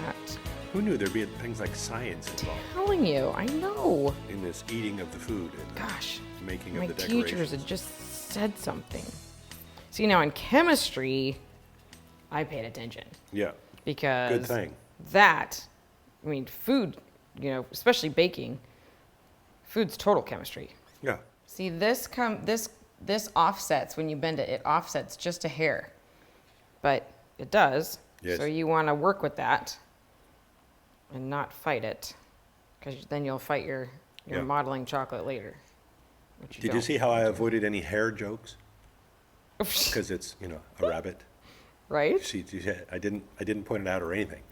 that. Who knew there'd be things like science involved Telling you, I know. in this eating of the food and Gosh, making my of the decorations? teachers had just said something. See, now in chemistry, I paid attention. Yeah. Because Good thing. I mean, food, especially baking, food's total chemistry. Yeah. See, this offsets when you bend it. It offsets just a hair, but it does. Yes. So you want to work with that and not fight it, because then you'll fight your modeling chocolate later. Did you see how I avoided any hair jokes? Because it's a rabbit. Right? See, I didn't point it out or anything.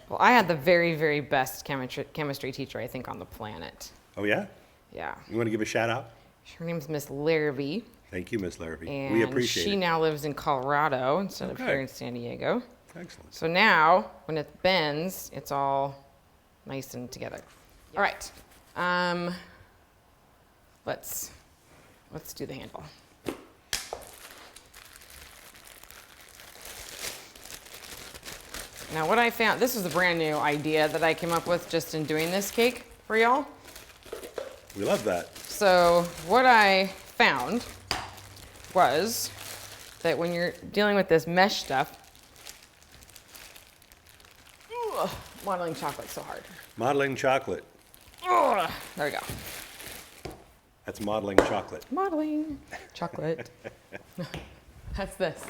Well, I had the very, very best chemistry teacher, I think, on the planet. Oh yeah? Yeah. You want to give a shout out? Her name's Miss Larrabee. Thank you, Miss Larrabee. And We appreciate she it. now lives in Colorado instead of Okay. here in San Diego. Excellent. So now, when it bends, it's all nice and together. All right. Let's do the handle. Now what I found, this is a brand new idea that I came up with just in doing this cake for y'all. We love that. So what I found was that when you're dealing with this mesh stuff, modeling chocolate's so hard. Modeling chocolate. There we go. That's modeling chocolate. Modeling chocolate. That's this.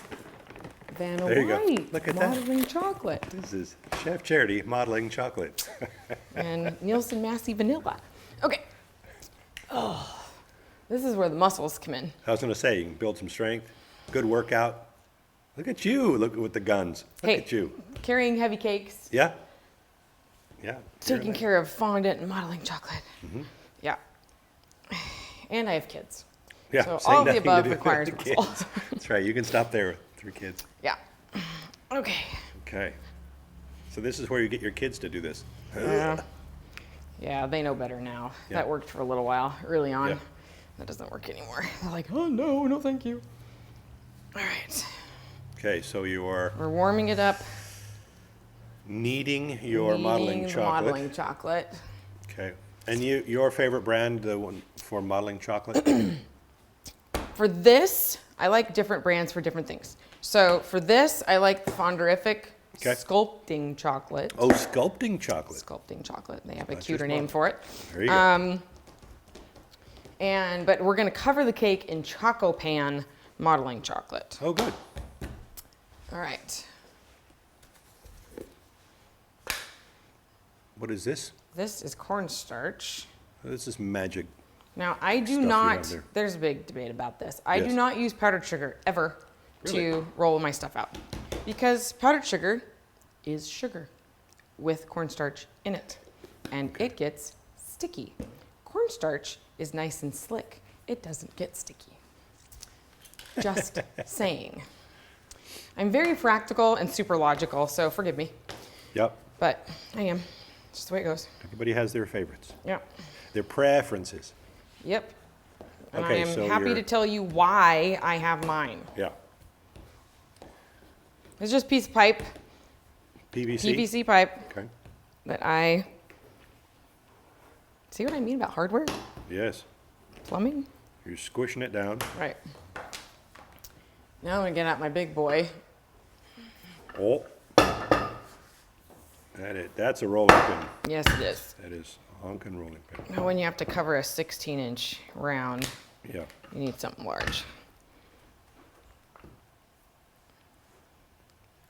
Vanna There you go. White. Look at that. modeling chocolate. This is Chef Charity modeling chocolate. And Nielsen Massey Vanilla. Okay. Oh, this is where the muscles come in. I was going to say, you can build some strength. Good workout. Look at you. Look with the guns. Look at you. Carrying heavy cakes. Yeah. Yeah. Taking care of fondant and modeling chocolate. Mm-hmm. Yeah. And I have kids. Yeah. So saying all of the nothing to above do with requires the kids. muscle. That's right. You can stop there with 3 kids. Yeah. Okay. Okay. So this is where you get your kids to do this. Yeah. Yeah, they know better now. Yeah. That worked for a little while early on. Yeah. That doesn't work anymore. They're like, oh no, no thank you. All right. Okay, so you are We're warming it up. kneading your modeling Kneading the chocolate. modeling chocolate. Okay. And your favorite brand, the one for modeling chocolate? For this, I like different brands for different things. So for this, I like the Fonderific Okay. Sculpting Chocolate. Oh, sculpting chocolate. Sculpting Chocolate. They have a That's cuter your name spot. for it. There you go. But we're going to cover the cake in Choco Pan modeling chocolate. Oh, good. All right. What is this? This is cornstarch. This is magic. Now, I do Stuff you not, have there. there's a big debate about this. I do Yes. not use powdered sugar ever Really? to roll my stuff out, because powdered sugar is sugar with cornstarch in it, and it gets sticky. Cornstarch is nice and slick. It doesn't get sticky. Just saying. I'm very practical and super logical, so forgive me, Yep. but I am. It's just the way it goes. Everybody has their favorites, Yep. their preferences. Yep. And Okay, I am so happy you're- to tell you why I have mine. Yeah. It's just a piece of pipe, PVC? PVC pipe, Okay. that I, see what I mean about hardware? Yes. Plumbing? You're squishing it down. Right. Now I'm gonna get out my big boy. Oh. That's a rolling pin. Yes, it is. That is a honkin' rolling pin. Now when you have to cover a 16-inch round, Yeah. you need something large.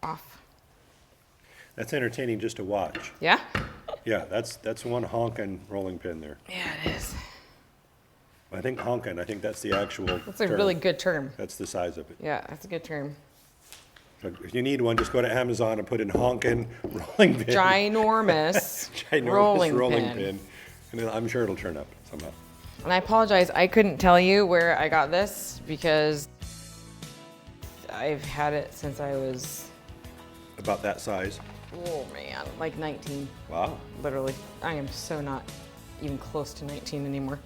Off. That's entertaining just to watch. Yeah? Yeah, that's one honkin' rolling pin there. Yeah, it is. I think honkin', I think that's the actual That's a term. really good term. That's the size of it. Yeah, that's a good term. So if you need one, just go to Amazon and put in honkin' rolling pin. Ginormous, Ginormous rolling pin. And then I'm sure it'll turn up somehow. And I apologize, I couldn't tell you where I got this because I've had it since I was, About that size. oh man, like 19, Wow. literally. I am so not even close to 19 anymore.